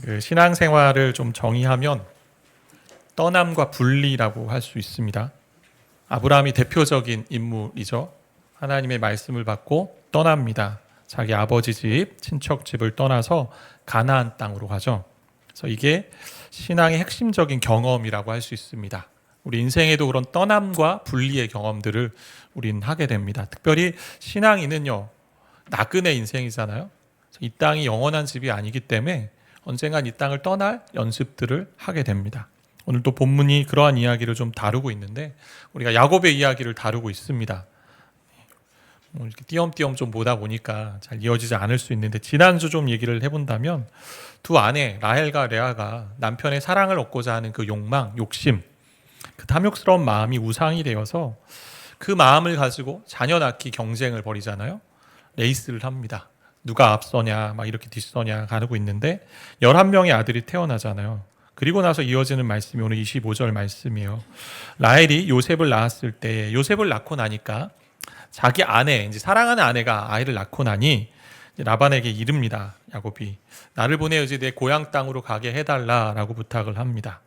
그 신앙생활을 좀 정의하면 떠남과 분리라고 할 수 있습니다. 아브라함이 대표적인 인물이죠. 하나님의 말씀을 받고 떠납니다. 자기 아버지 집, 친척 집을 떠나서 가나안 땅으로 가죠. 그래서 이게 신앙의 핵심적인 경험이라고 할 수 있습니다. 우리 인생에도 그런 떠남과 분리의 경험들을 우리는 하게 됩니다. 특별히 신앙인은요, 나그네 인생이잖아요. 이 땅이 영원한 집이 아니기 때문에 언젠간 이 땅을 떠날 연습들을 하게 됩니다. 오늘 또 본문이 그러한 이야기를 좀 다루고 있는데 우리가 야곱의 이야기를 다루고 있습니다. 이렇게 띄엄띄엄 좀 보다 보니까 잘 이어지지 않을 수 있는데 지난주 좀 얘기를 해본다면 두 아내 라헬과 레아가 남편의 사랑을 얻고자 하는 그 욕망, 욕심, 그 탐욕스러운 마음이 우상이 되어서 그 마음을 가지고 자녀 낳기 경쟁을 벌이잖아요. 레이스를 합니다. 누가 앞서냐 막 이렇게 뒷서냐 가르고 있는데 11명의 아들이 태어나잖아요. 그리고 나서 이어지는 말씀이 오늘 25절 말씀이에요. 라헬이 요셉을 낳았을 때 요셉을 낳고 나니까 자기 아내, 이제 사랑하는 아내가 아이를 낳고 나니 라반에게 이릅니다. 야곱이 나를 보내 이제 내 고향 땅으로 가게 해달라라고 부탁을 합니다.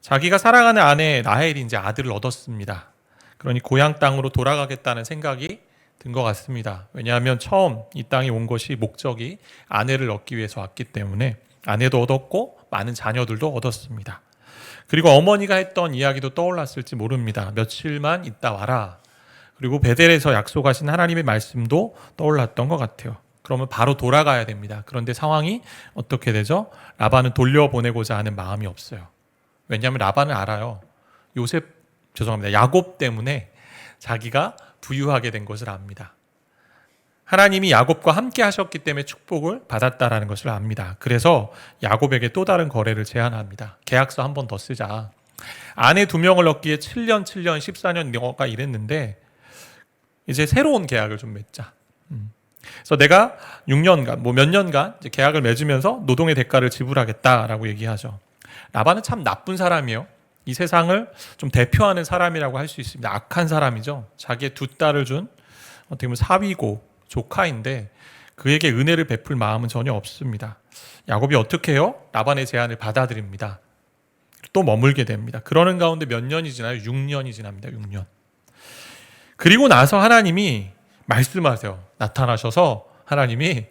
자기가 사랑하는 아내 라헬이 이제 아들을 얻었습니다. 그러니 고향 땅으로 돌아가겠다는 생각이 든 것 같습니다. 왜냐하면 처음 이 땅에 온 것이 목적이 아내를 얻기 위해서 왔기 때문에 아내도 얻었고 많은 자녀들도 얻었습니다. 그리고 어머니가 했던 이야기도 떠올랐을지 모릅니다. 며칠만 있다 와라. 그리고 베델에서 약속하신 하나님의 말씀도 떠올랐던 것 같아요. 그러면 바로 돌아가야 됩니다. 그런데 상황이 어떻게 되죠? 라반은 돌려보내고자 하는 마음이 없어요. 왜냐하면 라반은 알아요. 야곱 때문에 자기가 부유하게 된 것을 압니다. 하나님이 야곱과 함께 하셨기 때문에 축복을 받았다라는 것을 압니다. 그래서 야곱에게 또 다른 거래를 제안합니다. 계약서 한 번 더 쓰자. 아내 2명을 얻기에 7년, 14년 너가 일했는데 이제 새로운 계약을 좀 맺자. 그래서 내가 6년간, 몇 년간 이제 계약을 맺으면서 노동의 대가를 지불하겠다라고 얘기하죠. 라반은 참 나쁜 사람이에요. 이 세상을 좀 대표하는 사람이라고 할 수 있습니다. 악한 사람이죠. 자기의 2딸을 준 어떻게 보면 사위고 조카인데 그에게 은혜를 베풀 마음은 전혀 없습니다. 야곱이 어떻게 해요? 라반의 제안을 받아들입니다. 또 머물게 됩니다. 그러는 가운데 몇 년이 지나요? 6년이 지납니다. 6년. 그리고 나서 하나님이 말씀하세요. 나타나셔서 하나님이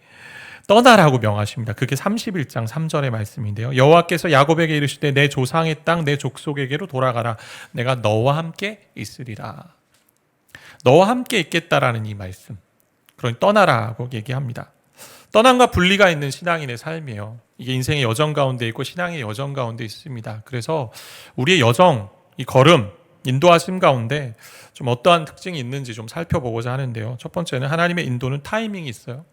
떠나라고 명하십니다. 그게 31장 3절의 말씀인데요. 여호와께서 야곱에게 이르시되 내 조상의 땅 내 족속에게로 돌아가라. 내가 너와 함께 있으리라. 너와 함께 있겠다라는 이 말씀. 그러니 떠나라고 얘기합니다. 떠남과 분리가 있는 신앙인의 삶이에요. 이게 인생의 여정 가운데 있고 신앙의 여정 가운데 있습니다. 그래서 우리의 여정, 이 걸음, 인도하심 가운데 좀 어떠한 특징이 있는지 좀 살펴보고자 하는데요. 첫 번째는 하나님의 인도는 타이밍이 있어요.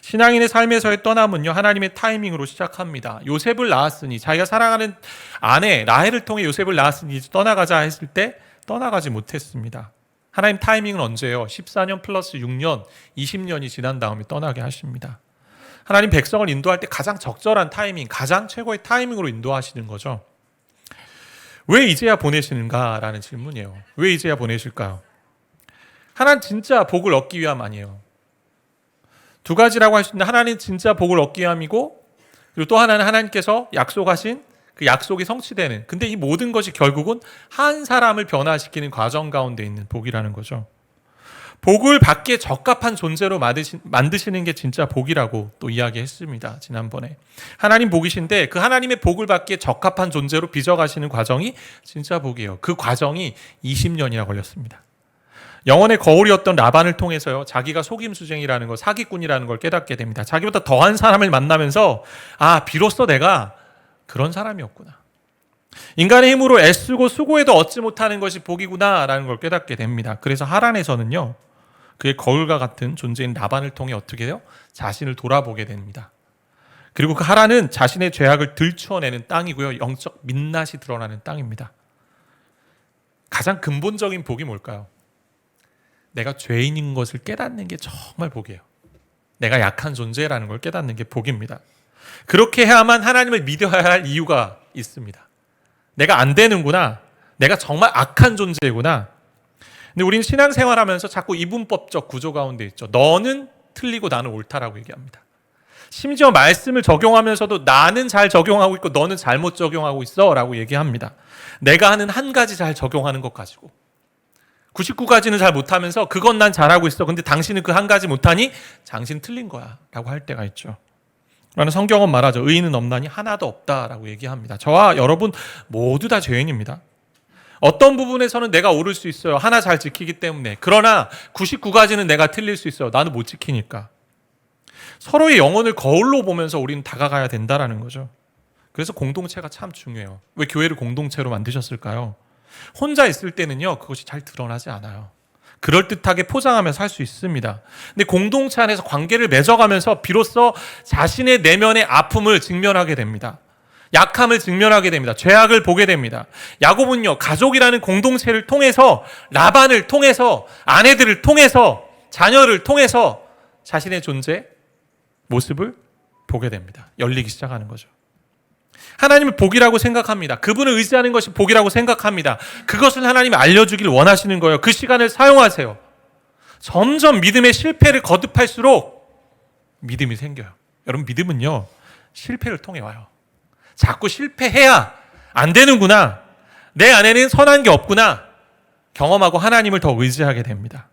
신앙인의 삶에서의 떠남은요, 하나님의 타이밍으로 시작합니다. 요셉을 낳았으니, 자기가 사랑하는 아내 라헬을 통해 요셉을 낳았으니 이제 떠나가자 했을 때 떠나가지 못했습니다. 하나님 타이밍은 언제예요? 14년 플러스 6년, 20년이 지난 다음에 떠나게 하십니다. 하나님 백성을 인도할 때 가장 적절한 타이밍, 가장 최고의 타이밍으로 인도하시는 거죠. 왜 이제야 보내시는가라는 질문이에요. 왜 이제야 보내실까요? 하나는 진짜 복을 얻기 위함 아니에요. 두 가지라고 할 수 있는데 하나는 진짜 복을 얻기 위함이고 그리고 또 하나는 하나님께서 약속하신 그 약속이 성취되는, 근데 이 모든 것이 결국은 한 사람을 변화시키는 과정 가운데 있는 복이라는 거죠. 복을 받기에 적합한 존재로 만드시는 게 진짜 복이라고 또 이야기했습니다. 지난번에. 하나님 복이신데 그 하나님의 복을 받기에 적합한 존재로 빚어가시는 과정이 진짜 복이에요. 그 과정이 20년이나 걸렸습니다. 영혼의 거울이었던 라반을 통해서요, 자기가 속임수쟁이라는 걸, 사기꾼이라는 걸 깨닫게 됩니다. 자기보다 더한 사람을 만나면서 비로소 내가 그런 사람이었구나. 인간의 힘으로 애쓰고 수고해도 얻지 못하는 것이 복이구나라는 걸 깨닫게 됩니다. 그래서 하란에서는요, 그의 거울과 같은 존재인 라반을 통해 어떻게 해요? 자신을 돌아보게 됩니다. 그리고 그 하란은 자신의 죄악을 들추어내는 땅이고요, 영적 민낯이 드러나는 땅입니다. 가장 근본적인 복이 뭘까요? 내가 죄인인 것을 깨닫는 게 정말 복이에요. 내가 약한 존재라는 걸 깨닫는 게 복입니다. 그렇게 해야만 하나님을 믿어야 할 이유가 있습니다. 내가 안 되는구나. 내가 정말 악한 존재구나. 근데 우리는 신앙생활하면서 자꾸 이분법적 구조 가운데 있죠. 너는 틀리고 나는 옳다라고 얘기합니다. 심지어 말씀을 적용하면서도 나는 잘 적용하고 있고 너는 잘못 적용하고 있어 라고 얘기합니다. 내가 하는 한 가지 잘 적용하는 것 가지고 99가지는 잘 못하면서 그건 난 잘하고 있어. 근데 당신은 그 한 가지 못하니 당신 틀린 거야 라고 할 때가 있죠. 라는 성경은 말하죠. 의인은 없나니 하나도 없다라고 얘기합니다. 저와 여러분 모두 다 죄인입니다. 어떤 부분에서는 내가 옳을 수 있어요. 하나 잘 지키기 때문에. 그러나 99가지는 내가 틀릴 수 있어요. 나는 못 지키니까. 서로의 영혼을 거울로 보면서 우리는 다가가야 된다라는 거죠. 그래서 공동체가 참 중요해요. 왜 교회를 공동체로 만드셨을까요? 혼자 있을 때는요, 그것이 잘 드러나지 않아요. 그럴듯하게 포장하면서 살 수 있습니다. 근데 공동체 안에서 관계를 맺어가면서 비로소 자신의 내면의 아픔을 직면하게 됩니다. 약함을 직면하게 됩니다. 죄악을 보게 됩니다. 야곱은요, 가족이라는 공동체를 통해서, 라반을 통해서, 아내들을 통해서, 자녀를 통해서 자신의 존재, 모습을 보게 됩니다. 열리기 시작하는 거죠. 하나님을 복이라고 생각합니다. 그분을 의지하는 것이 복이라고 생각합니다. 그것을 하나님이 알려주길 원하시는 거예요. 그 시간을 사용하세요. 점점 믿음의 실패를 거듭할수록 믿음이 생겨요. 여러분, 믿음은요, 실패를 통해 와요. 자꾸 실패해야 안 되는구나. 내 안에는 선한 게 없구나. 경험하고 하나님을 더 의지하게 됩니다.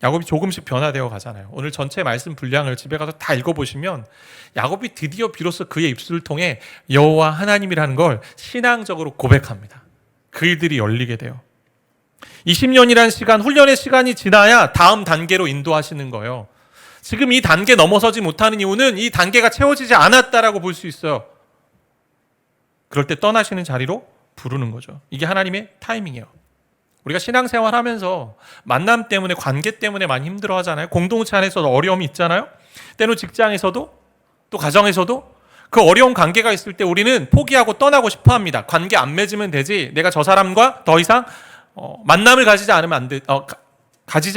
야곱이 조금씩 변화되어 가잖아요. 오늘 전체 말씀 분량을 집에 가서 다 읽어보시면 야곱이 드디어 비로소 그의 입술을 통해 여호와 하나님이라는 걸 신앙적으로 고백합니다. 글들이 열리게 돼요. 20년이라는 시간, 훈련의 시간이 지나야 다음 단계로 인도하시는 거예요. 지금 이 단계 넘어서지 못하는 이유는 이 단계가 채워지지 않았다라고 볼 수 있어요. 그럴 때 떠나시는 자리로 부르는 거죠. 이게 하나님의 타이밍이에요. 우리가 신앙생활 하면서 만남 때문에, 관계 때문에 많이 힘들어 하잖아요. 공동체 안에서도 어려움이 있잖아요. 때로는 직장에서도, 또 가정에서도 그 어려운 관계가 있을 때 우리는 포기하고 떠나고 싶어 합니다. 관계 안 맺으면 되지. 내가 저 사람과 더 이상 만남을 가지지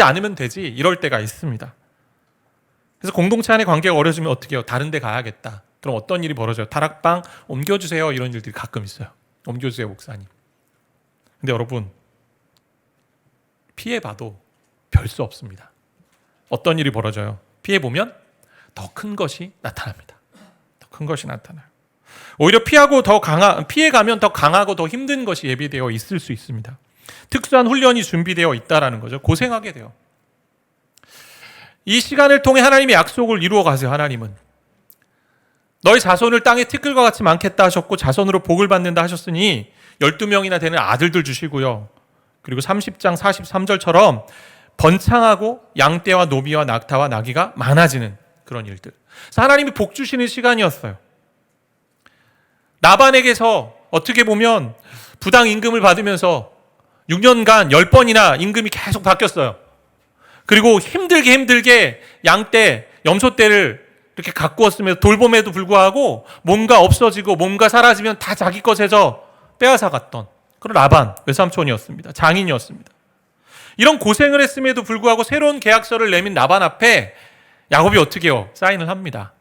않으면 되지. 이럴 때가 있습니다. 그래서 공동체 안의 관계가 어려지면 어떻게 해요? 다른 데 가야겠다. 그럼 어떤 일이 벌어져요? 다락방 옮겨주세요. 이런 일들이 가끔 있어요. 옮겨주세요, 목사님. 근데 여러분, 피해봐도 별 수 없습니다. 어떤 일이 벌어져요? 피해보면 더 큰 것이 나타납니다. 더 큰 것이 나타나요. 오히려 피해가면 더 강하고 더 힘든 것이 예비되어 있을 수 있습니다. 특수한 훈련이 준비되어 있다는 거죠. 고생하게 돼요. 이 시간을 통해 하나님의 약속을 이루어 가세요. 하나님은 너희 자손을 땅의 티끌과 같이 많겠다 하셨고 자손으로 복을 받는다 하셨으니 12명이나 되는 아들들 주시고요. 그리고 30장 43절처럼 번창하고 양떼와 노비와 낙타와 나귀가 많아지는 그런 일들. 그래서 하나님이 복 주시는 시간이었어요. 나반에게서 어떻게 보면 부당 임금을 받으면서 6년간 10번이나 임금이 계속 바뀌었어요. 그리고 힘들게 양떼, 염소떼를 이렇게 가꾸었으면서 돌봄에도 불구하고 뭔가 없어지고 뭔가 사라지면 다 자기 것에서 빼앗아갔던 그런 라반 외삼촌이었습니다. 장인이었습니다. 이런 고생을 했음에도 불구하고 새로운 계약서를 내민 라반 앞에 야곱이 어떻게 해요? 사인을 합니다.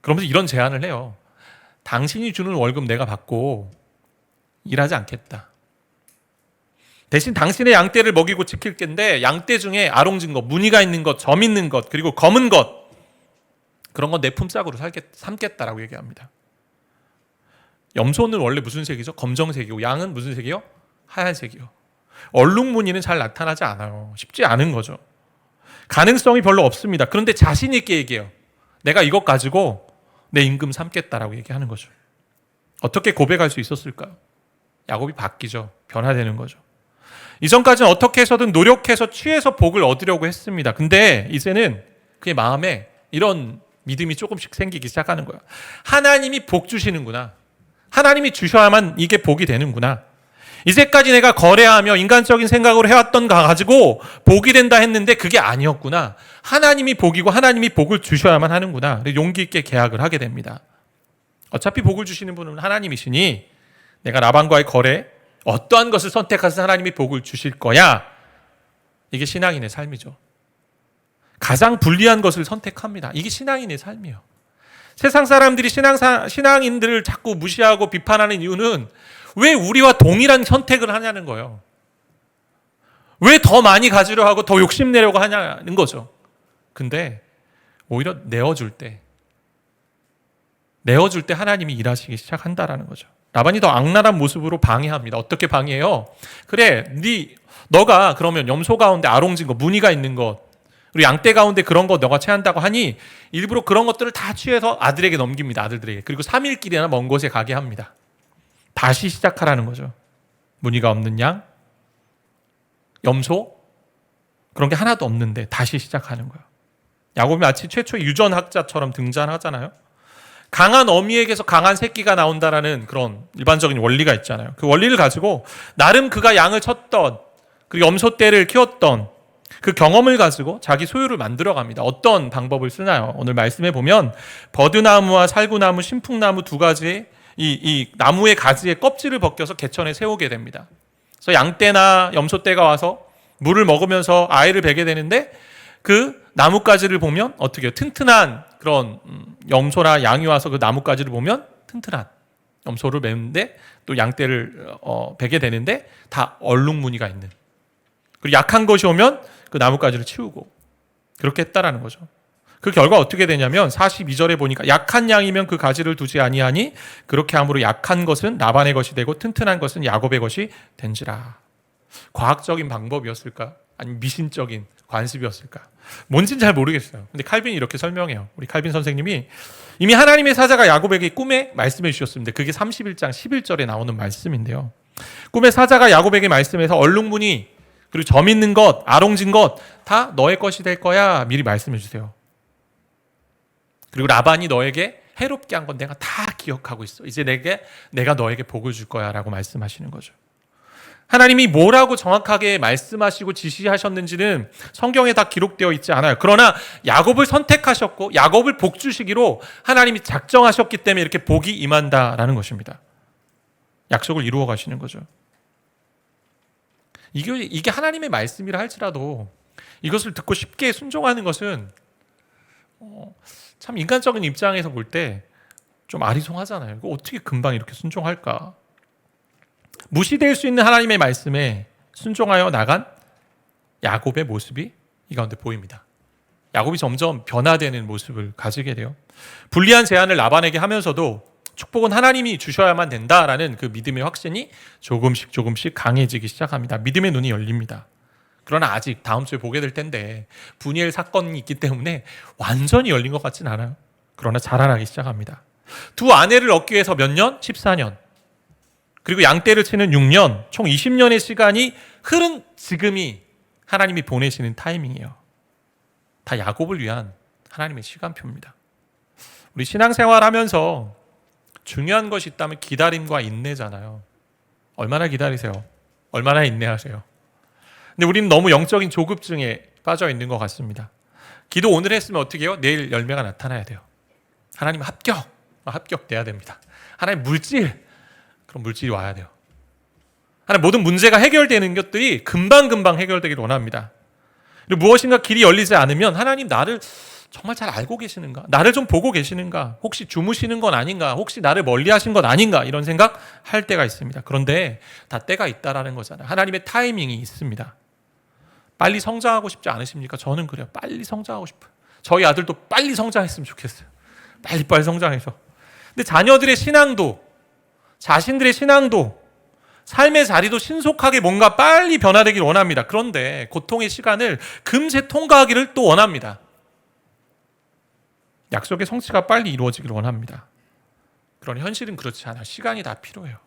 그러면서 이런 제안을 해요. 당신이 주는 월급 내가 받고 일하지 않겠다. 대신 당신의 양떼를 먹이고 지킬 텐데 양떼 중에 아롱진 것, 무늬가 있는 것, 점 있는 것, 그리고 검은 것 그런 건 내 품삯으로 삼겠다라고 얘기합니다. 염소는 원래 무슨 색이죠? 검정색이고 양은 무슨 색이요? 하얀색이요. 얼룩무늬는 잘 나타나지 않아요. 쉽지 않은 거죠. 가능성이 별로 없습니다. 그런데 자신 있게 얘기해요. 내가 이것 가지고 내 임금 삼겠다라고 얘기하는 거죠. 어떻게 고백할 수 있었을까요? 야곱이 바뀌죠. 변화되는 거죠. 이전까지는 어떻게 해서든 노력해서 취해서 복을 얻으려고 했습니다. 근데 이제는 그의 마음에 이런 믿음이 조금씩 생기기 시작하는 거예요. 하나님이 복 주시는구나. 하나님이 주셔야만 이게 복이 되는구나. 이제까지 내가 거래하며 인간적인 생각으로 해왔던 거 가지고 복이 된다 했는데 그게 아니었구나. 하나님이 복이고 하나님이 복을 주셔야만 하는구나. 용기 있게 계약을 하게 됩니다. 어차피 복을 주시는 분은 하나님이시니 내가 라반과의 거래 어떠한 것을 선택해서 하나님이 복을 주실 거야. 이게 신앙인의 삶이죠. 가장 불리한 것을 선택합니다. 이게 신앙인의 삶이에요. 세상 사람들이 신앙인들을 자꾸 무시하고 비판하는 이유는 왜 우리와 동일한 선택을 하냐는 거예요. 왜 더 많이 가지려 하고 더 욕심내려고 하냐는 거죠. 근데 오히려 내어줄 때 내어줄 때 하나님이 일하시기 시작한다라는 거죠. 라반이 더 악랄한 모습으로 방해합니다. 어떻게 방해해요? 그래, 너가 그러면 염소 가운데 아롱진 거, 무늬가 있는 것, 그리고 양떼 가운데 그런 거 너가 취한다고 하니 일부러 그런 것들을 다 취해서 아들에게 넘깁니다. 아들들에게. 그리고 3일 길이나 먼 곳에 가게 합니다. 다시 시작하라는 거죠. 무늬가 없는 양, 염소, 그런 게 하나도 없는데 다시 시작하는 거예요. 야곱이 마치 최초의 유전학자처럼 등장하잖아요. 강한 어미에게서 강한 새끼가 나온다라는 그런 일반적인 원리가 있잖아요. 그 원리를 가지고 나름 그가 양을 쳤던, 그리고 염소 떼를 키웠던 그 경험을 가지고 자기 소유를 만들어 갑니다. 어떤 방법을 쓰나요? 오늘 말씀해 보면 버드나무와 살구나무, 신풍나무 두 가지 이 나무의 가지의 껍질을 벗겨서 개천에 세우게 됩니다. 그래서 양떼나 염소떼가 와서 물을 먹으면서 아이를 베게 되는데 그 나뭇가지를 보면 어떻게 해요? 튼튼한 그런 염소나 양이 와서 그 나뭇가지를 보면 튼튼한 염소를 메는데 또 양떼를 베게 되는데 다 얼룩무늬가 있는, 그리고 약한 것이 오면 그 나뭇가지를 치우고 그렇게 했다라는 거죠. 그 결과 어떻게 되냐면 42절에 보니까 약한 양이면 그 가지를 두지 아니하니 그렇게 함으로 약한 것은 라반의 것이 되고 튼튼한 것은 야곱의 것이 된지라. 과학적인 방법이었을까? 아니면 미신적인 관습이었을까? 뭔지는 잘 모르겠어요. 근데 칼빈이 이렇게 설명해요. 우리 칼빈 선생님이 이미 하나님의 사자가 야곱에게 꿈에 말씀해 주셨습니다. 그게 31장 11절에 나오는 말씀인데요. 꿈의 사자가 야곱에게 말씀해서 얼룩무늬, 그리고 점 있는 것, 아롱진 것 다 너의 것이 될 거야 미리 말씀해 주세요. 그리고 라반이 너에게 해롭게 한 건 내가 다 기억하고 있어. 이제 내가 너에게 복을 줄 거야 라고 말씀하시는 거죠. 하나님이 뭐라고 정확하게 말씀하시고 지시하셨는지는 성경에 다 기록되어 있지 않아요. 그러나 야곱을 선택하셨고 야곱을 복 주시기로 하나님이 작정하셨기 때문에 이렇게 복이 임한다라는 것입니다. 약속을 이루어 가시는 거죠. 이게 하나님의 말씀이라 할지라도 이것을 듣고 쉽게 순종하는 것은 참 인간적인 입장에서 볼 때 좀 아리송하잖아요. 어떻게 금방 이렇게 순종할까? 무시될 수 있는 하나님의 말씀에 순종하여 나간 야곱의 모습이 이 가운데 보입니다. 야곱이 점점 변화되는 모습을 가지게 돼요. 불리한 제안을 라반에게 하면서도 축복은 하나님이 주셔야만 된다라는 그 믿음의 확신이 조금씩 강해지기 시작합니다. 믿음의 눈이 열립니다. 그러나 아직 다음 주에 보게 될 텐데 분이엘 사건이 있기 때문에 완전히 열린 것 같진 않아요. 그러나 자라나기 시작합니다. 두 아내를 얻기 위해서 몇 년? 14년. 그리고 양떼를 치는 6년, 총 20년의 시간이 흐른 지금이 하나님이 보내시는 타이밍이에요. 다 야곱을 위한 하나님의 시간표입니다. 우리 신앙생활 하면서 중요한 것이 있다면 기다림과 인내잖아요. 얼마나 기다리세요? 얼마나 인내하세요? 근데 우리는 너무 영적인 조급증에 빠져 있는 것 같습니다. 기도 오늘 했으면 어떻게 해요? 내일 열매가 나타나야 돼요. 하나님 합격돼야 됩니다. 하나님 물질, 그럼 물질이 와야 돼요. 하나님 모든 문제가 해결되는 것들이 금방금방 해결되기를 원합니다. 그리고 무엇인가 길이 열리지 않으면 하나님 나를 정말 잘 알고 계시는가? 나를 좀 보고 계시는가? 혹시 주무시는 건 아닌가? 혹시 나를 멀리 하신 건 아닌가? 이런 생각 할 때가 있습니다. 그런데 다 때가 있다라는 거잖아요. 하나님의 타이밍이 있습니다. 빨리 성장하고 싶지 않으십니까? 저는 그래요. 빨리 성장하고 싶어요. 저희 아들도 빨리 성장했으면 좋겠어요. 빨리 성장해서. 근데 자녀들의 신앙도, 자신들의 신앙도, 삶의 자리도 신속하게 뭔가 빨리 변화되길 원합니다. 그런데 고통의 시간을 금세 통과하기를 또 원합니다. 약속의 성취가 빨리 이루어지길 원합니다. 그러나 현실은 그렇지 않아요. 시간이 다 필요해요.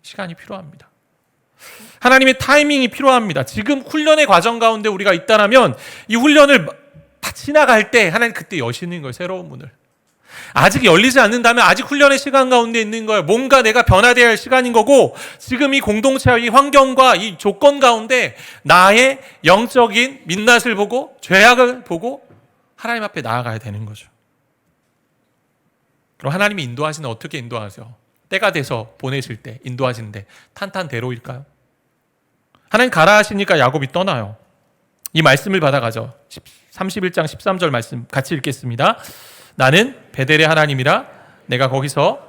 시간이 필요합니다. 하나님의 타이밍이 필요합니다. 지금 훈련의 과정 가운데 우리가 있다면 이 훈련을 다 지나갈 때 하나님 그때 여시는 거예요. 새로운 문을. 아직 열리지 않는다면 아직 훈련의 시간 가운데 있는 거예요. 뭔가 내가 변화되어야 할 시간인 거고, 지금 이 공동체와 이 환경과 이 조건 가운데 나의 영적인 민낯을 보고 죄악을 보고 하나님 앞에 나아가야 되는 거죠. 그럼 하나님이 인도하시는 어떻게 인도하세요? 때가 돼서 보내실 때 인도하시는데 탄탄대로일까요? 하나님 가라 하시니까 야곱이 떠나요. 이 말씀을 받아가죠. 31장 13절 말씀 같이 읽겠습니다. 나는 베델의 하나님이라 내가 거기서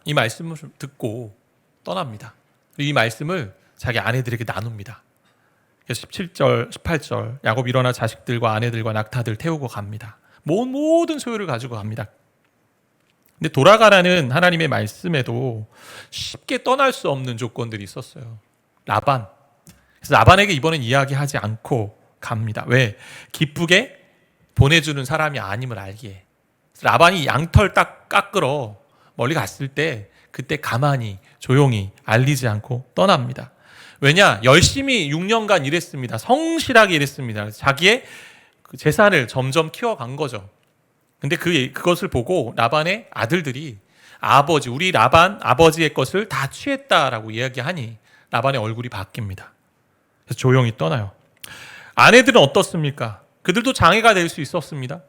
이 말씀을 듣고 떠납니다. 이 말씀을 자기 아내들에게 나눕니다. 그래서 17절, 18절 야곱 일어나 자식들과 아내들과 낙타들 태우고 갑니다. 모든 소유를 가지고 갑니다. 근데 돌아가라는 하나님의 말씀에도 쉽게 떠날 수 없는 조건들이 있었어요. 라반. 그래서 라반에게 이번엔 이야기하지 않고 갑니다. 왜? 기쁘게 보내주는 사람이 아님을 알기에. 라반이 양털 딱 깎으러 멀리 갔을 때 그때 가만히 조용히 알리지 않고 떠납니다. 왜냐? 열심히 6년간 일했습니다. 성실하게 일했습니다. 자기의 그 재산을 점점 키워간 거죠. 근데 그것을 보고 라반의 아들들이 우리 라반 아버지의 것을 다 취했다라고 이야기하니 라반의 얼굴이 바뀝니다. 그래서 조용히 떠나요. 아내들은 어떻습니까? 그들도 장애가 될 수 있었습니다.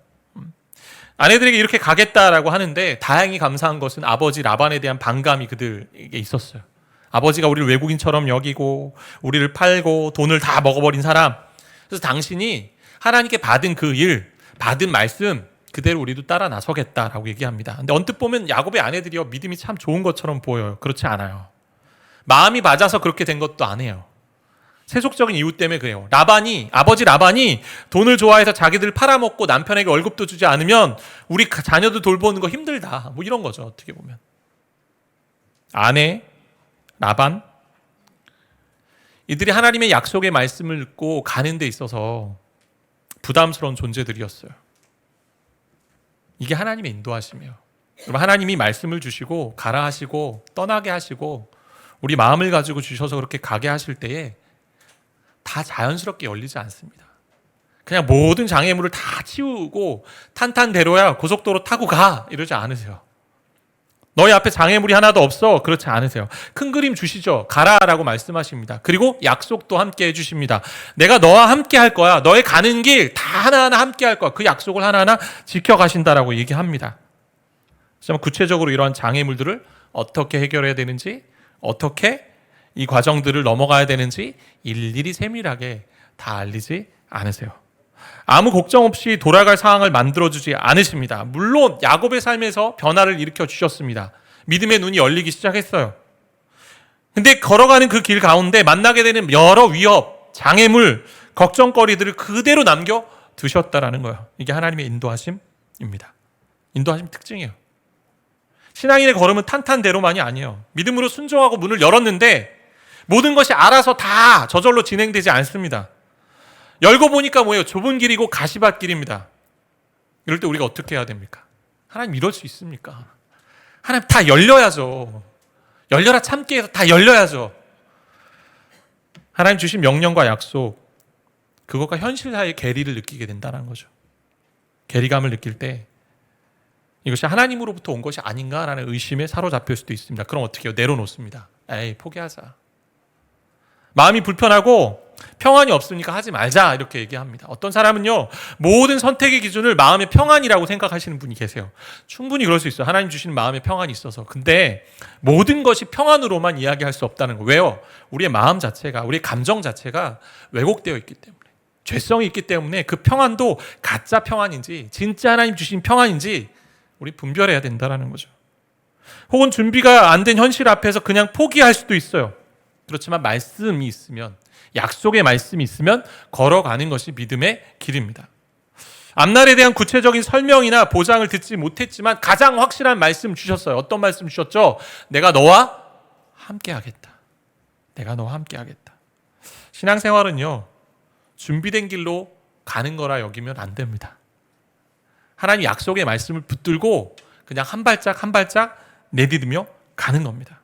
아내들에게 이렇게 가겠다라고 하는데 다행히 감사한 것은 아버지 라반에 대한 반감이 그들에게 있었어요. 아버지가 우리를 외국인처럼 여기고 우리를 팔고 돈을 다 먹어버린 사람. 그래서 당신이 하나님께 받은 그 일, 받은 말씀 그대로 우리도 따라 나서겠다라고 얘기합니다. 근데 언뜻 보면 야곱의 아내들이요 믿음이 참 좋은 것처럼 보여요. 그렇지 않아요. 마음이 맞아서 그렇게 된 것도 아니에요. 세속적인 이유 때문에 그래요. 아버지 라반이 돈을 좋아해서 자기들 팔아먹고 남편에게 월급도 주지 않으면 우리 자녀도 돌보는 거 힘들다. 뭐 이런 거죠. 어떻게 보면. 아내, 라반, 이들이 하나님의 약속의 말씀을 듣고 가는 데 있어서 부담스러운 존재들이었어요. 이게 하나님의 인도하심이에요. 여러분, 하나님이 말씀을 주시고 가라 하시고 떠나게 하시고 우리 마음을 가지고 주셔서 그렇게 가게 하실 때에 다 자연스럽게 열리지 않습니다. 그냥 모든 장애물을 다 치우고 탄탄대로야 고속도로 타고 가 이러지 않으세요. 너희 앞에 장애물이 하나도 없어 그렇지 않으세요. 큰 그림 주시죠. 가라라고 말씀하십니다. 그리고 약속도 함께 해주십니다. 내가 너와 함께 할 거야. 너의 가는 길 다 하나하나 함께 할 거야. 그 약속을 하나하나 지켜가신다라고 얘기합니다. 그래서 구체적으로 이러한 장애물들을 어떻게 해결해야 되는지, 어떻게 이 과정들을 넘어가야 되는지 일일이 세밀하게 다 알리지 않으세요. 아무 걱정 없이 돌아갈 상황을 만들어주지 않으십니다. 물론 야곱의 삶에서 변화를 일으켜 주셨습니다. 믿음의 눈이 열리기 시작했어요. 근데 걸어가는 그 길 가운데 만나게 되는 여러 위협, 장애물, 걱정거리들을 그대로 남겨두셨다라는 거예요. 이게 하나님의 인도하심입니다. 인도하심 특징이에요. 신앙인의 걸음은 탄탄대로만이 아니에요. 믿음으로 순종하고 문을 열었는데 모든 것이 알아서 다 저절로 진행되지 않습니다. 열고 보니까 뭐예요? 좁은 길이고 가시밭길입니다. 이럴 때 우리가 어떻게 해야 됩니까? 하나님 이럴 수 있습니까? 하나님 다 열려야죠. 열려라 참게 해서 다 열려야죠. 하나님 주신 명령과 약속, 그것과 현실 사이의 괴리를 느끼게 된다는 거죠. 괴리감을 느낄 때 이것이 하나님으로부터 온 것이 아닌가라는 의심에 사로잡힐 수도 있습니다. 그럼 어떻게 해요? 내려놓습니다. 에이, 포기하자. 마음이 불편하고 평안이 없으니까 하지 말자 이렇게 얘기합니다. 어떤 사람은요 모든 선택의 기준을 마음의 평안이라고 생각하시는 분이 계세요. 충분히 그럴 수 있어요. 하나님 주시는 마음의 평안이 있어서. 근데 모든 것이 평안으로만 이야기할 수 없다는 거예요. 왜요? 우리의 마음 자체가, 우리의 감정 자체가 왜곡되어 있기 때문에, 죄성이 있기 때문에 그 평안도 가짜 평안인지 진짜 하나님 주신 평안인지 우리 분별해야 된다는 거죠. 혹은 준비가 안 된 현실 앞에서 그냥 포기할 수도 있어요. 그렇지만 말씀이 있으면, 약속의 말씀이 있으면 걸어가는 것이 믿음의 길입니다. 앞날에 대한 구체적인 설명이나 보장을 듣지 못했지만 가장 확실한 말씀 주셨어요. 어떤 말씀 주셨죠? 내가 너와 함께 하겠다. 내가 너와 함께 하겠다. 신앙생활은요, 준비된 길로 가는 거라 여기면 안 됩니다. 하나님 약속의 말씀을 붙들고 그냥 한 발짝 한 발짝 내디디며 가는 겁니다.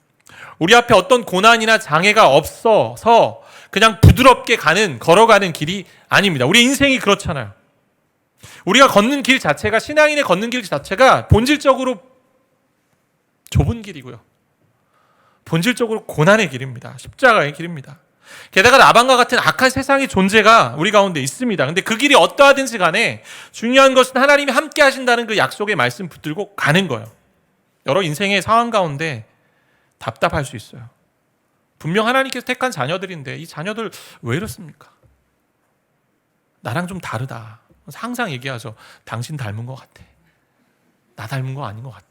우리 앞에 어떤 고난이나 장애가 없어서 그냥 부드럽게 걸어가는 길이 아닙니다. 우리 인생이 그렇잖아요. 우리가 걷는 길 자체가, 신앙인의 걷는 길 자체가 본질적으로 좁은 길이고요. 본질적으로 고난의 길입니다. 십자가의 길입니다. 게다가 라반과 같은 악한 세상의 존재가 우리 가운데 있습니다. 근데 그 길이 어떠하든지 간에 중요한 것은 하나님이 함께 하신다는 그 약속의 말씀 붙들고 가는 거예요. 여러 인생의 상황 가운데 답답할 수 있어요. 분명 하나님께서 택한 자녀들인데 이 자녀들 왜 이렇습니까? 나랑 좀 다르다. 항상 얘기하죠. 당신 닮은 것 같아. 나 닮은 거 아닌 것 같아.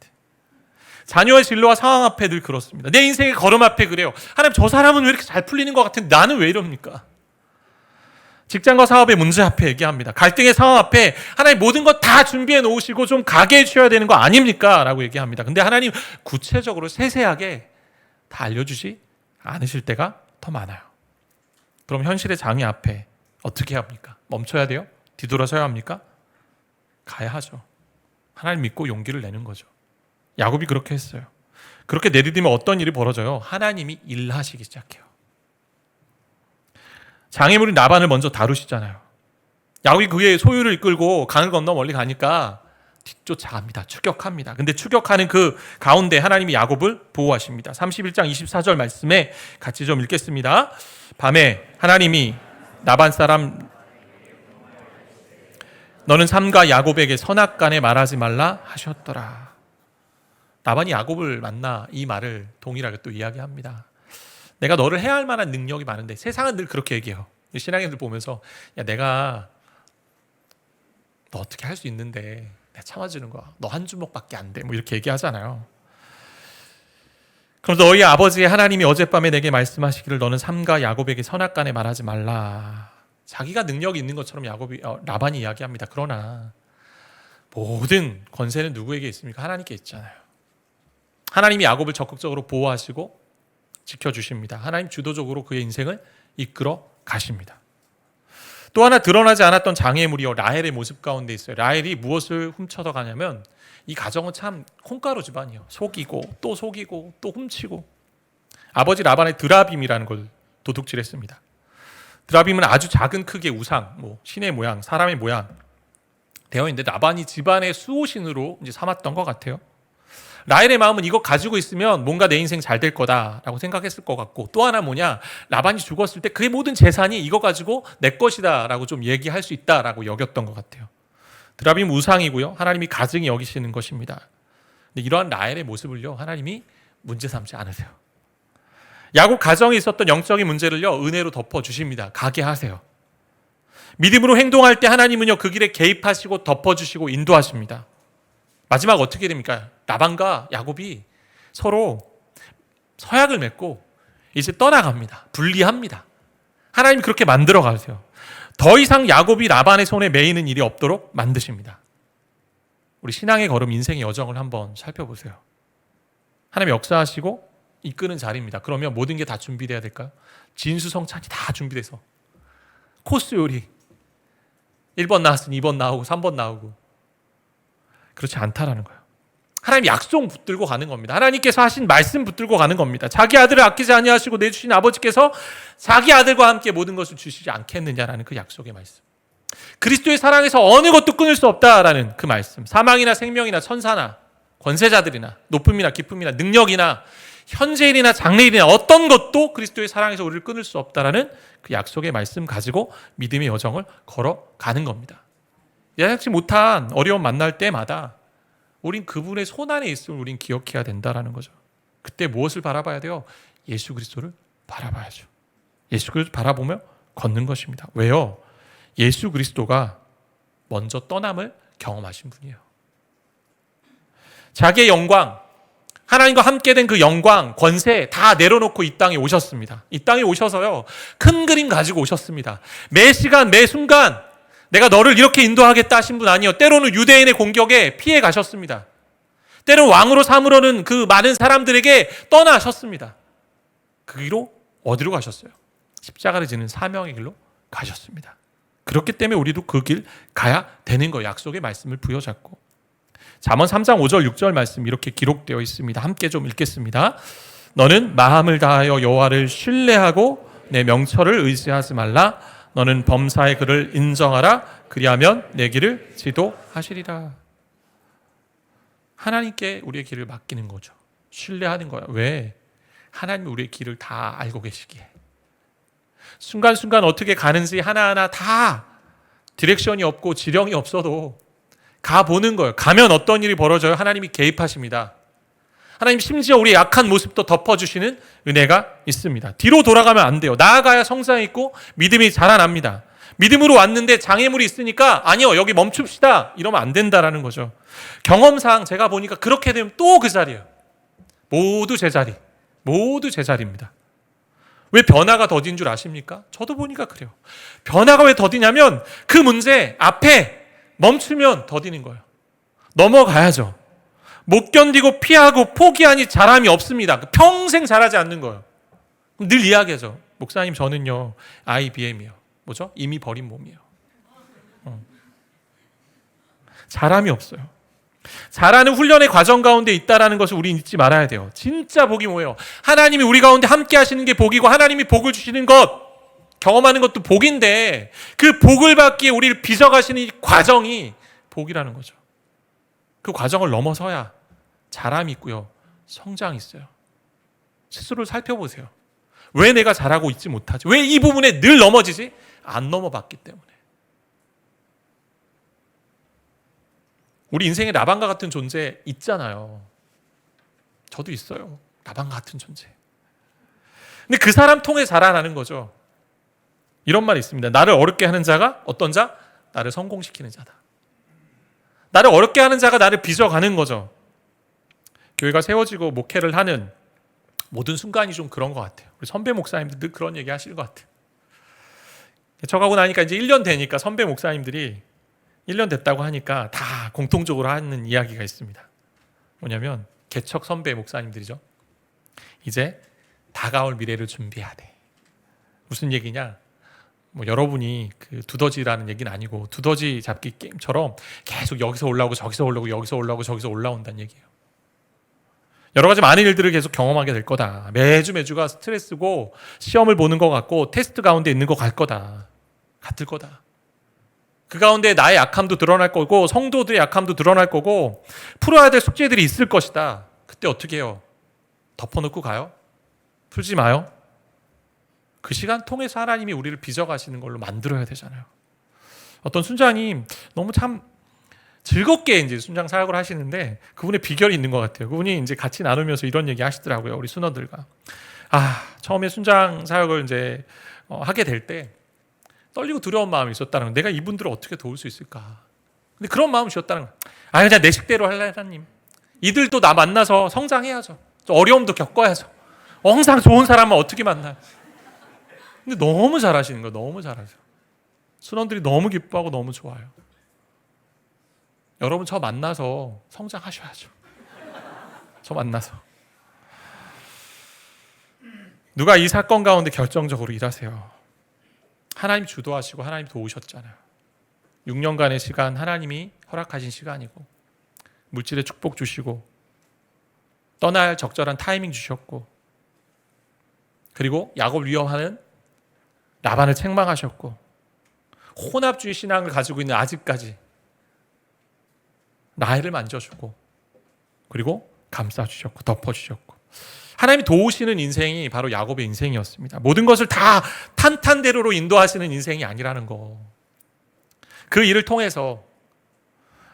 자녀의 진로와 상황 앞에 늘 그렇습니다. 내 인생의 걸음 앞에 그래요. 하나님, 저 사람은 왜 이렇게 잘 풀리는 것 같은데 나는 왜 이럽니까? 직장과 사업의 문제 앞에 얘기합니다. 갈등의 상황 앞에 하나님 모든 것 다 준비해 놓으시고 좀 가게 해주셔야 되는 거 아닙니까? 라고 얘기합니다. 근데 하나님 구체적으로 세세하게 다 알려주지 않으실 때가 더 많아요. 그럼 현실의 장애 앞에 어떻게 합니까? 멈춰야 돼요? 뒤돌아서야 합니까? 가야 하죠. 하나님 믿고 용기를 내는 거죠. 야곱이 그렇게 했어요. 그렇게 내디디면 어떤 일이 벌어져요? 하나님이 일하시기 시작해요. 장애물인 라반을 먼저 다루시잖아요. 야곱이 그의 소유를 이끌고 강을 건너 멀리 가니까 뒤쫓아갑니다. 추격합니다. 근데 추격하는 그 가운데 하나님이 야곱을 보호하십니다. 31장 24절 말씀에 같이 좀 읽겠습니다. 밤에 하나님이 라반 사람 너는 삼가 야곱에게 선악간에 말하지 말라 하셨더라. 라반이 야곱을 만나 이 말을 동일하게 또 이야기합니다. 내가 너를 해야 할 만한 능력이 많은데 세상은 늘 그렇게 얘기해요. 신앙인들 보면서 야 내가 너 어떻게 할 수 있는데 내가 참아주는 거야. 너 한 주먹밖에 안 돼. 뭐 이렇게 얘기하잖아요. 그럼 너희 아버지의 하나님이 어젯밤에 내게 말씀하시기를 너는 삼가 야곱에게 선악간에 말하지 말라. 자기가 능력이 있는 것처럼 라반이 이야기합니다. 그러나 모든 권세는 누구에게 있습니까? 하나님께 있잖아요. 하나님이 야곱을 적극적으로 보호하시고 지켜주십니다. 하나님 주도적으로 그의 인생을 이끌어 가십니다. 또 하나 드러나지 않았던 장애물이요 라헬의 모습 가운데 있어요. 라헬이 무엇을 훔쳐서 가냐면 이 가정은 참 콩가루 집안이에요. 속이고 또 훔치고 아버지 라반의 드라빔이라는 걸 도둑질했습니다. 드라빔은 아주 작은 크기의 우상, 신의 모양, 사람의 모양 되어 있는데 라반이 집안의 수호신으로 이제 삼았던 것 같아요. 라헬의 마음은 이거 가지고 있으면 뭔가 내 인생 잘 될 거다라고 생각했을 것 같고 또 하나 뭐냐 라반이 죽었을 때 그의 모든 재산이 이거 가지고 내 것이다라고 좀 얘기할 수 있다라고 여겼던 것 같아요. 드라빔 우상이고요. 하나님이 가증히 여기시는 것입니다. 근데 이러한 라헬의 모습을요 하나님이 문제 삼지 않으세요. 야곱 가정에 있었던 영적인 문제를요 은혜로 덮어주십니다. 가게 하세요. 믿음으로 행동할 때 하나님은요 그 길에 개입하시고 덮어주시고 인도하십니다. 마지막 어떻게 됩니까? 라반과 야곱이 서로 서약을 맺고 이제 떠나갑니다. 분리합니다. 하나님 그렇게 만들어 가세요. 더 이상 야곱이 라반의 손에 매이는 일이 없도록 만드십니다. 우리 신앙의 걸음, 인생의 여정을 한번 살펴보세요. 하나님 역사하시고 이끄는 자리입니다. 그러면 모든 게 다 준비돼야 될까요? 진수성찬이 다 준비돼서 코스 요리 1번 나왔으니 2번 나오고 3번 나오고 그렇지 않다라는 거예요. 하나님 약속 붙들고 가는 겁니다. 하나님께서 하신 말씀 붙들고 가는 겁니다. 자기 아들을 아끼지 아니하시고 내주신 아버지께서 자기 아들과 함께 모든 것을 주시지 않겠느냐라는 그 약속의 말씀. 그리스도의 사랑에서 어느 것도 끊을 수 없다라는 그 말씀. 사망이나 생명이나 천사나 권세자들이나 높음이나 기쁨이나 능력이나 현재일이나 장래일이나 어떤 것도 그리스도의 사랑에서 우리를 끊을 수 없다라는 그 약속의 말씀 가지고 믿음의 여정을 걸어가는 겁니다. 예상치 못한 어려움 만날 때마다 우린 그분의 손안에 있음을 우린 기억해야 된다라는 거죠. 그때 무엇을 바라봐야 돼요? 예수 그리스도를 바라봐야죠. 예수 그리스도를 바라보며 걷는 것입니다. 왜요? 예수 그리스도가 먼저 떠남을 경험하신 분이에요. 자기의 영광, 하나님과 함께 된 그 영광, 권세 다 내려놓고 이 땅에 오셨습니다. 이 땅에 오셔서요 큰 그림 가지고 오셨습니다. 매 시간 매 순간 내가 너를 이렇게 인도하겠다 하신 분 아니요. 때로는 유대인의 공격에 피해 가셨습니다. 때로는 왕으로 삼으려는 그 많은 사람들에게 떠나셨습니다. 그 길로 어디로 가셨어요? 십자가를 지는 사명의 길로 가셨습니다. 그렇기 때문에 우리도 그 길 가야 되는 거예요. 약속의 말씀을 부여잡고. 잠언 3장 5절 6절 말씀 이렇게 기록되어 있습니다. 함께 좀 읽겠습니다. 너는 마음을 다하여 여호와를 신뢰하고 내 명철을 의지하지 말라. 너는 범사의 그를 인정하라. 그리하면 내 길을 지도하시리라. 하나님께 우리의 길을 맡기는 거죠. 신뢰하는 거야. 왜? 하나님이 우리의 길을 다 알고 계시기에. 순간순간 어떻게 가는지 하나하나 다 디렉션이 없고 지령이 없어도 가보는 거예요. 가면 어떤 일이 벌어져요? 하나님이 개입하십니다. 하나님 심지어 우리의 약한 모습도 덮어주시는 은혜가 있습니다. 뒤로 돌아가면 안 돼요. 나아가야 성장이 있고 믿음이 자라납니다. 믿음으로 왔는데 장애물이 있으니까 아니요 여기 멈춥시다 이러면 안 된다라는 거죠. 경험상 제가 보니까 그렇게 되면 또 그 자리예요. 모두 제 자리입니다. 왜 변화가 더딘 줄 아십니까? 저도 보니까 그래요. 변화가 왜 더디냐면 그 문제 앞에 멈추면 더디는 거예요. 넘어가야죠. 못 견디고 피하고 포기하니 자람이 없습니다. 평생 자라지 않는 거예요. 늘 이야기하죠. 목사님 저는요 IBM이에요. 뭐죠? 이미 버린 몸이에요. 자람이 없어요. 자라는 훈련의 과정 가운데 있다는 것을 우리 잊지 말아야 돼요. 진짜 복이 뭐예요? 하나님이 우리 가운데 함께 하시는 게 복이고 하나님이 복을 주시는 것, 경험하는 것도 복인데 그 복을 받기에 우리를 빚어가시는 이 과정이 복이라는 거죠. 그 과정을 넘어서야 자람이 있고요. 성장이 있어요. 스스로를 살펴보세요. 왜 내가 잘하고 있지 못하지? 왜 이 부분에 늘 넘어지지? 안 넘어봤기 때문에. 우리 인생에 라반과 같은 존재 있잖아요. 저도 있어요. 라반과 같은 존재. 근데 그 사람 통해 자라나는 거죠. 이런 말이 있습니다. 나를 어렵게 하는 자가 어떤 자? 나를 성공시키는 자다. 나를 어렵게 하는 자가 나를 빚어가는 거죠. 교회가 세워지고 목회를 하는 모든 순간이 좀 그런 것 같아요. 우리 선배 목사님들 늘 그런 얘기 하시는 것 같아요. 저 가고 나니까 이제 1년 되니까 선배 목사님들이 1년 됐다고 하니까 다 공통적으로 하는 이야기가 있습니다. 뭐냐면 개척 선배 목사님들이죠. 이제 다가올 미래를 준비해야 돼. 무슨 얘기냐? 뭐 여러분이 그 두더지라는 얘기는 아니고 두더지 잡기 게임처럼 계속 여기서 올라오고 저기서 올라오고 여기서 올라오고 저기서 올라온다는 얘기예요. 여러 가지 많은 일들을 계속 경험하게 될 거다. 매주가 스트레스고 시험을 보는 것 같고 테스트 가운데 있는 것 같을 거다. 그 가운데 나의 약함도 드러날 거고 성도들의 약함도 드러날 거고 풀어야 될 숙제들이 있을 것이다. 그때 어떻게 해요? 덮어놓고 가요? 풀지 마요? 그 시간 통해서 하나님이 우리를 빚어가시는 걸로 만들어야 되잖아요. 어떤 순장님 너무 참 즐겁게 이제 순장 사역을 하시는데 그분의 비결이 있는 것 같아요. 그분이 이제 같이 나누면서 이런 얘기 하시더라고요. 우리 순원들과. 처음에 순장 사역을 이제 하게 될 때 떨리고 두려운 마음이 있었다는 거. 내가 이분들을 어떻게 도울 수 있을까? 근데 그런 마음을 주었다는 거. 그냥 내 식대로 할래 하나님. 이들도 나 만나서 성장해야죠. 어려움도 겪어야죠. 항상 좋은 사람은 어떻게 만나요? 근데 너무 잘하시는 거예요. 너무 잘하죠. 순원들이 너무 기뻐하고 너무 좋아요. 여러분 저 만나서 성장하셔야죠. 저 만나서. 누가 이 사건 가운데 결정적으로 일하세요. 하나님 주도하시고 하나님 도우셨잖아요. 6년간의 시간 하나님이 허락하신 시간이고 물질의 축복 주시고 떠날 적절한 타이밍 주셨고 그리고 야곱 위험하는 라반을 책망하셨고 혼합주의 신앙을 가지고 있는 아직까지 라헬을 만져주고 그리고 감싸주셨고 덮어주셨고 하나님이 도우시는 인생이 바로 야곱의 인생이었습니다. 모든 것을 다 탄탄대로로 인도하시는 인생이 아니라는 거. 그 일을 통해서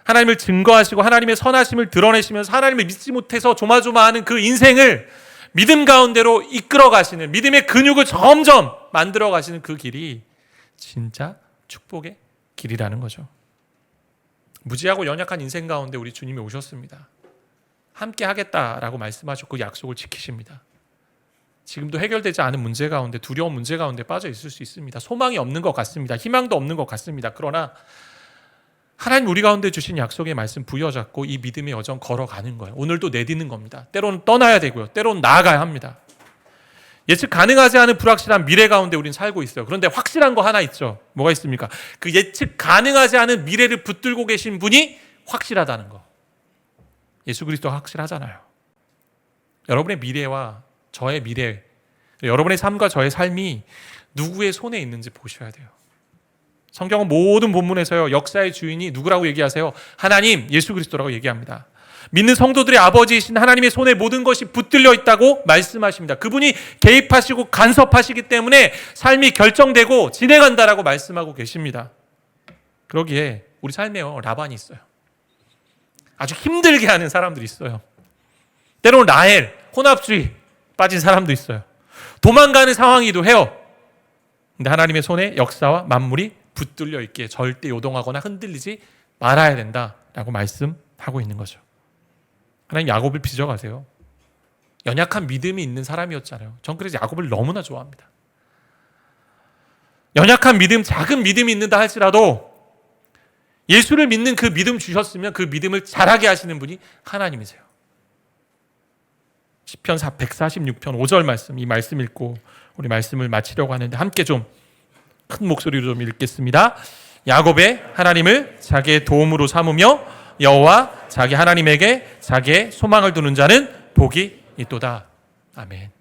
하나님을 증거하시고 하나님의 선하심을 드러내시면서 하나님을 믿지 못해서 조마조마하는 그 인생을 믿음 가운데로 이끌어 가시는 믿음의 근육을 점점 만들어 가시는 그 길이 진짜 축복의 길이라는 거죠. 무지하고 연약한 인생 가운데 우리 주님이 오셨습니다. 함께 하겠다라고 말씀하셨고 그 약속을 지키십니다. 지금도 해결되지 않은 문제 가운데 두려운 문제 가운데 빠져 있을 수 있습니다. 소망이 없는 것 같습니다. 희망도 없는 것 같습니다. 그러나 하나님 우리 가운데 주신 약속의 말씀 부여잡고 이 믿음의 여정 걸어가는 거예요. 오늘도 내딛는 겁니다. 때로는 떠나야 되고요. 때로는 나아가야 합니다. 예측 가능하지 않은 불확실한 미래 가운데 우린 살고 있어요. 그런데 확실한 거 하나 있죠. 뭐가 있습니까? 그 예측 가능하지 않은 미래를 붙들고 계신 분이 확실하다는 거. 예수 그리스도가 확실하잖아요. 여러분의 미래와 저의 미래, 여러분의 삶과 저의 삶이 누구의 손에 있는지 보셔야 돼요. 성경은 모든 본문에서요, 역사의 주인이 누구라고 얘기하세요? 하나님, 예수 그리스도라고 얘기합니다. 믿는 성도들의 아버지이신 하나님의 손에 모든 것이 붙들려 있다고 말씀하십니다. 그분이 개입하시고 간섭하시기 때문에 삶이 결정되고 진행한다라고 말씀하고 계십니다. 그러기에 우리 삶에요, 라반이 있어요. 아주 힘들게 하는 사람들이 있어요. 때로는 라헬, 혼합주의 빠진 사람도 있어요. 도망가는 상황이기도 해요. 근데 하나님의 손에 역사와 만물이 붙들려 있기에 절대 요동하거나 흔들리지 말아야 된다라고 말씀하고 있는 거죠. 하나님 야곱을 빚어가세요. 연약한 믿음이 있는 사람이었잖아요. 전 그래서 야곱을 너무나 좋아합니다. 연약한 믿음, 작은 믿음이 있는다 할지라도 예수를 믿는 그 믿음 주셨으면 그 믿음을 자라게 하시는 분이 하나님이세요. 시편 146편 5절 말씀, 이 말씀 읽고 우리 말씀을 마치려고 하는데 함께 좀 큰 목소리로 좀 읽겠습니다. 야곱의 하나님을 자기의 도움으로 삼으며 여호와 자기 하나님에게 자기의 소망을 두는 자는 복이 있도다. 아멘.